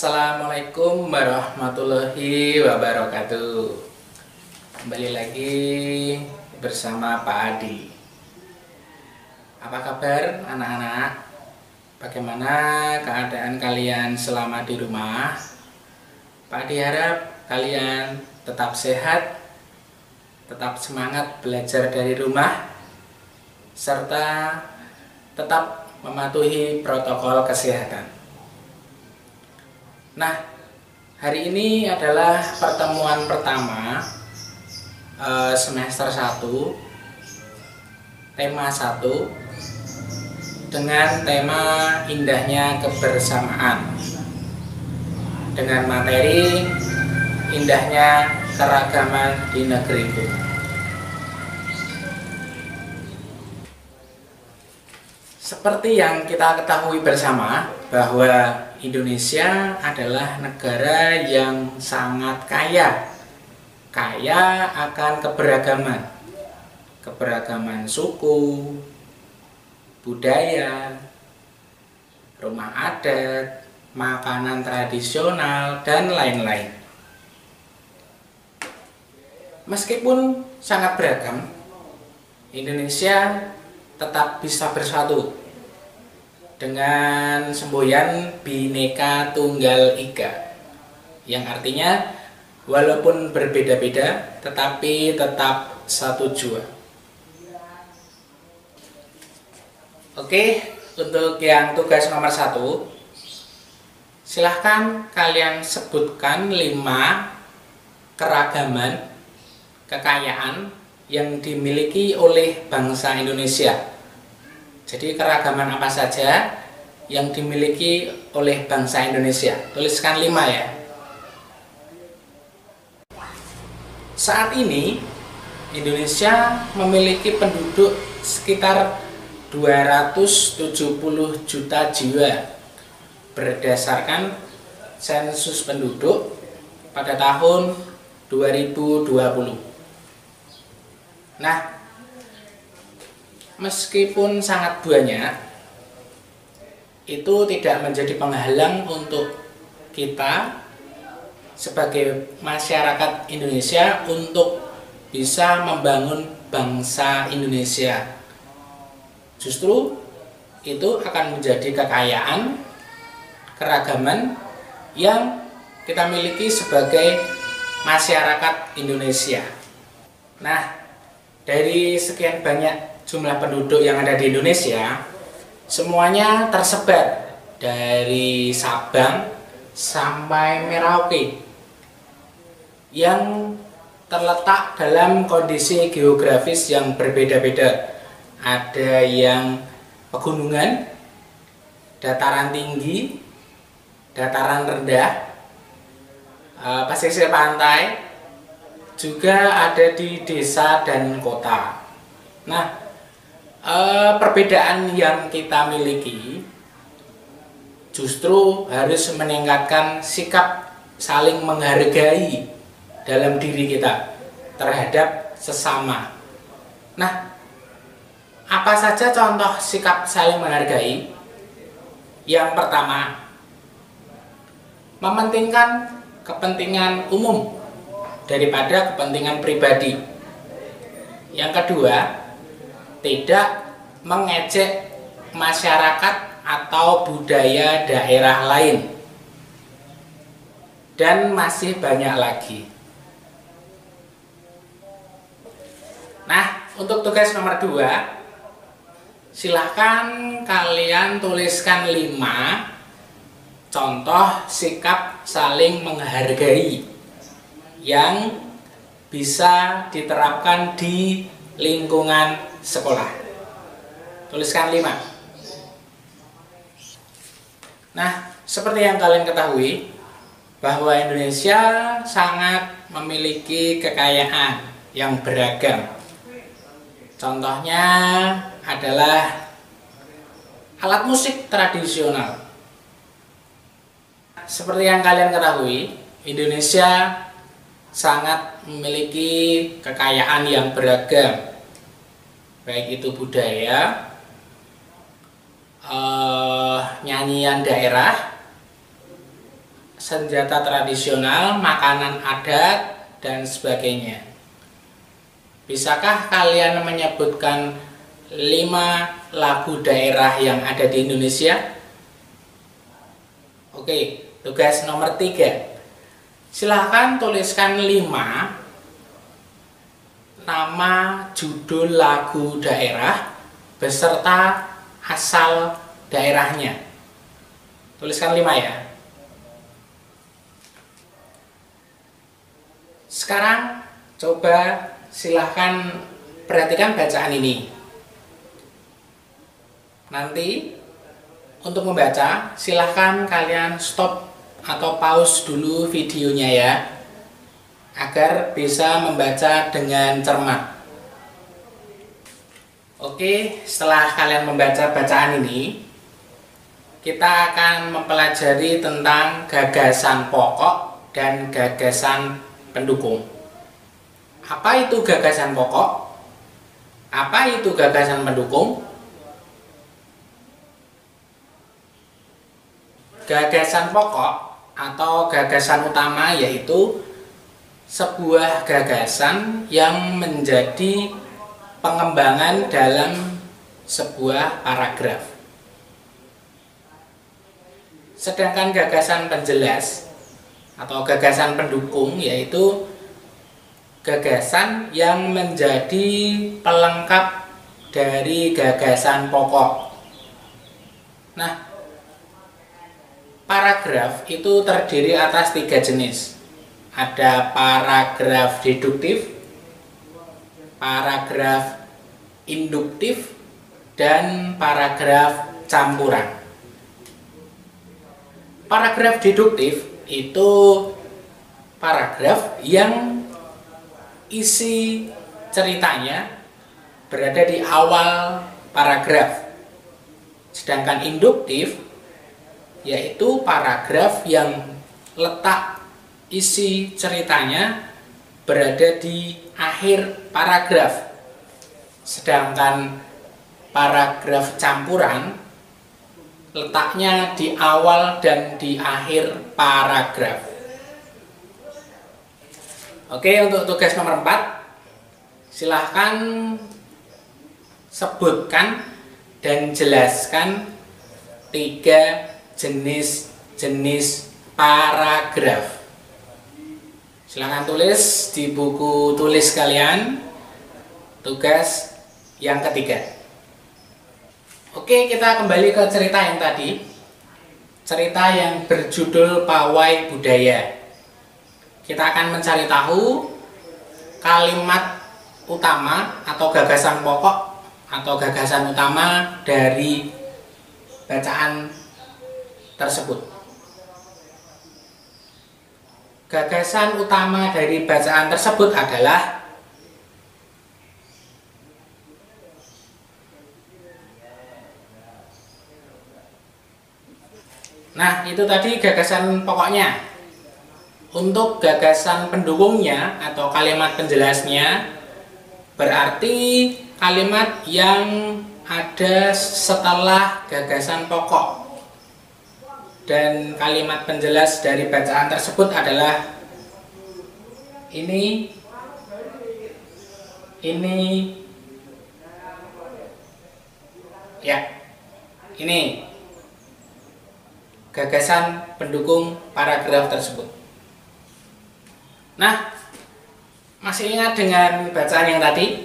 Assalamualaikum warahmatullahi wabarakatuh. Kembali lagi bersama Pak Adi. Apa kabar anak-anak? Bagaimana keadaan kalian selama di rumah? Pak Adi harap kalian tetap sehat, tetap semangat belajar dari rumah, serta tetap mematuhi protokol kesehatan. Nah, hari ini adalah pertemuan pertama semester 1, tema 1, dengan tema indahnya kebersamaan, dengan materi indahnya keragaman di negeriku. Seperti yang kita ketahui bersama bahwa Indonesia adalah negara yang sangat kaya akan keberagaman suku, budaya, rumah adat, makanan tradisional, dan lain-lain. Meskipun sangat beragam, Indonesia tetap bisa bersatu dengan semboyan Bhinneka Tunggal Ika, yang artinya walaupun berbeda-beda tetapi tetap satu jua. Oke, untuk yang tugas nomor 1, silahkan kalian sebutkan 5 keragaman, kekayaan yang dimiliki oleh bangsa Indonesia. Jadi keragaman apa saja yang dimiliki oleh bangsa Indonesia? Tuliskan 5 ya. Saat ini Indonesia memiliki penduduk sekitar 270 juta jiwa berdasarkan sensus penduduk pada tahun 2020. Nah, meskipun sangat banyak, itu tidak menjadi penghalang untuk kita sebagai masyarakat Indonesia untuk bisa membangun bangsa Indonesia. Justru itu akan menjadi kekayaan, keragaman yang kita miliki sebagai masyarakat Indonesia. Nah, dari sekian banyak jumlah penduduk yang ada di Indonesia, semuanya tersebar dari Sabang sampai Merauke, yang terletak dalam kondisi geografis yang berbeda-beda. Ada yang pegunungan, dataran tinggi, dataran rendah, pesisir pantai, juga ada di desa dan kota. Nah, perbedaan yang kita miliki justru harus meningkatkan sikap saling menghargai dalam diri kita terhadap sesama. Nah, apa saja contoh sikap saling menghargai? Yang pertama, mementingkan kepentingan umum daripada kepentingan pribadi. Yang kedua, tidak mengejek masyarakat atau budaya daerah lain. Dan masih banyak lagi. Nah, untuk tugas nomor 2, silahkan kalian tuliskan 5 contoh sikap saling menghargai yang bisa diterapkan di lingkungan sekolah. Tuliskan 5. Nah, seperti yang kalian ketahui bahwa Indonesia sangat memiliki kekayaan yang beragam. Contohnya adalah alat musik tradisional. Seperti yang kalian ketahui, Indonesia sangat memiliki kekayaan yang beragam, baik itu budaya, nyanyian daerah, senjata tradisional, makanan adat, dan sebagainya. Bisakah kalian menyebutkan 5 lagu daerah yang ada di Indonesia? Oke, tugas nomor 3. Silahkan tuliskan 5 nama judul lagu daerah beserta asal daerahnya. Tuliskan 5 ya. Sekarang coba silahkan perhatikan bacaan ini. Nanti untuk membaca silahkan kalian stop atau pause dulu videonya ya, agar bisa membaca dengan cermat. Oke, setelah kalian membaca bacaan ini, kita akan mempelajari tentang gagasan pokok dan gagasan pendukung. Apa itu gagasan pokok? Apa itu gagasan pendukung? Gagasan pokok atau gagasan utama yaitu sebuah gagasan yang menjadi pengembangan dalam sebuah paragraf. Sedangkan gagasan penjelas atau gagasan pendukung yaitu gagasan yang menjadi pelengkap dari gagasan pokok. Nah, paragraf itu terdiri atas 3 jenis. Ada paragraf deduktif, paragraf induktif, dan paragraf campuran. Paragraf deduktif itu paragraf yang isi ceritanya berada di awal paragraf. Sedangkan induktif yaitu paragraf yang letak isi ceritanya berada di akhir paragraf. Sedangkan paragraf campuran letaknya di awal dan di akhir paragraf. Oke, untuk tugas nomor 4, silahkan sebutkan dan jelaskan 3 jenis-jenis paragraf. Silahkan tulis di buku tulis kalian tugas yang ketiga. Oke, kita kembali ke cerita yang tadi. Cerita yang berjudul Pawai Budaya. Kita akan mencari tahu kalimat utama atau gagasan pokok atau gagasan utama dari bacaan tersebut. Gagasan utama dari bacaan tersebut adalah nah, itu tadi gagasan pokoknya. Untuk gagasan pendukungnya atau kalimat penjelasnya berarti kalimat yang ada setelah gagasan pokok. Dan kalimat penjelas dari bacaan tersebut adalah ini ya, ini gagasan pendukung paragraf tersebut. Nah, masih ingat dengan bacaan yang tadi?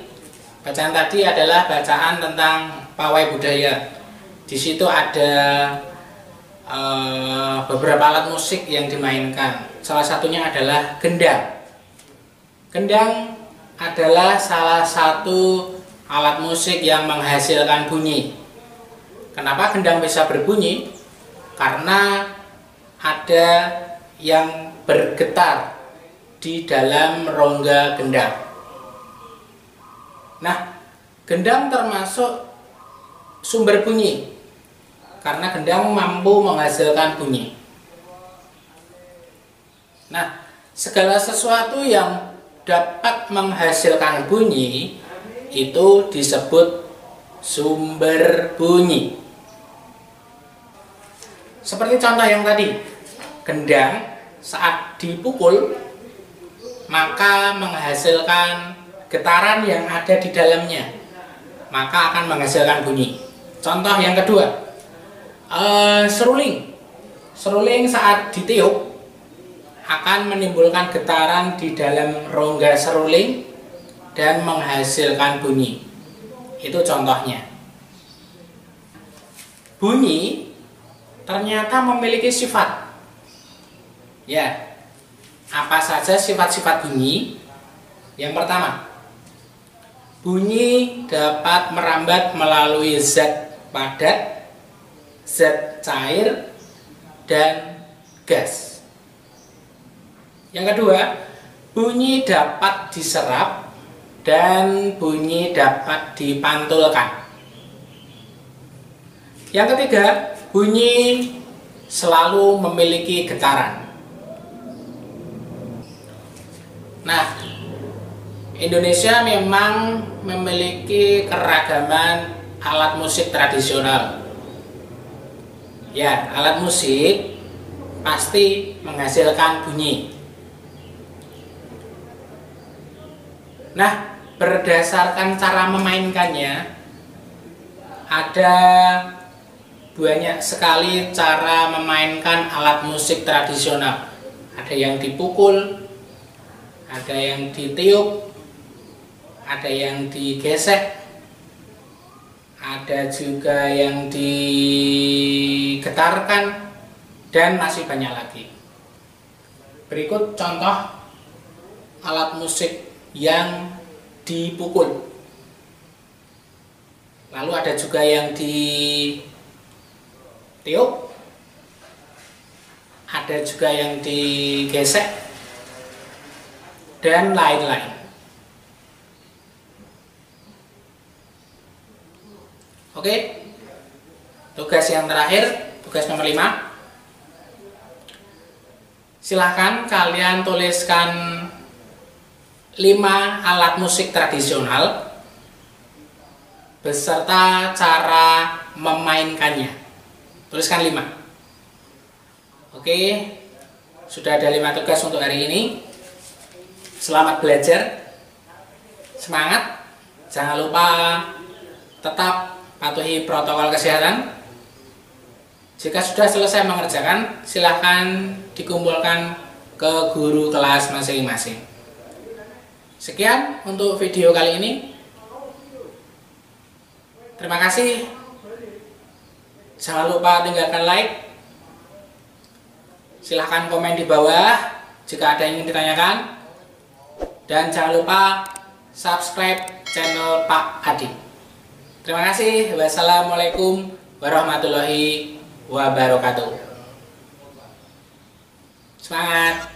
Bacaan tadi adalah bacaan tentang pawai budaya. Di situ ada beberapa alat musik yang dimainkan. Salah satunya adalah gendang. Gendang adalah salah satu alat musik yang menghasilkan bunyi. Kenapa gendang bisa berbunyi? Karena ada yang bergetar di dalam rongga gendang. Nah, gendang termasuk sumber bunyi karena gendang mampu menghasilkan bunyi. Nah, segala sesuatu yang dapat menghasilkan bunyi itu disebut sumber bunyi. Seperti contoh yang tadi, gendang saat dipukul maka menghasilkan getaran yang ada di dalamnya, maka akan menghasilkan bunyi. Contoh yang kedua, seruling. Seruling saat ditiup akan menimbulkan getaran di dalam rongga seruling dan menghasilkan bunyi. Itu contohnya. Bunyi ternyata memiliki sifat. Ya, apa saja sifat-sifat bunyi? Yang pertama, bunyi dapat merambat melalui zat padat, zat cair, dan gas. Yang kedua, bunyi dapat diserap dan bunyi dapat dipantulkan. Yang ketiga, bunyi selalu memiliki getaran. Nah, Indonesia memang memiliki keragaman alat musik tradisional. Ya, alat musik pasti menghasilkan bunyi. Nah, berdasarkan cara memainkannya, ada banyak sekali cara memainkan alat musik tradisional. Ada yang dipukul, ada yang ditiup, ada yang digesek, ada juga yang digetarkan, dan masih banyak lagi. Berikut contoh alat musik yang dipukul. Lalu ada juga yang ditiup, ada juga yang digesek, dan lain-lain. Oke, tugas yang terakhir, tugas nomor 5. Silahkan kalian tuliskan 5 alat musik tradisional beserta cara memainkannya. Tuliskan 5. Oke, sudah ada 5 tugas untuk hari ini. Selamat belajar, semangat, jangan lupa tetap patuhi protokol kesehatan. Jika sudah selesai mengerjakan, silahkan dikumpulkan ke guru kelas masing-masing. Sekian untuk video kali ini. Terima kasih. Jangan lupa tinggalkan like. Silahkan komen di bawah jika ada yang ingin ditanyakan. Dan jangan lupa subscribe channel Pak Adi. Terima kasih. Wassalamualaikum warahmatullahi wabarakatuh. Semangat.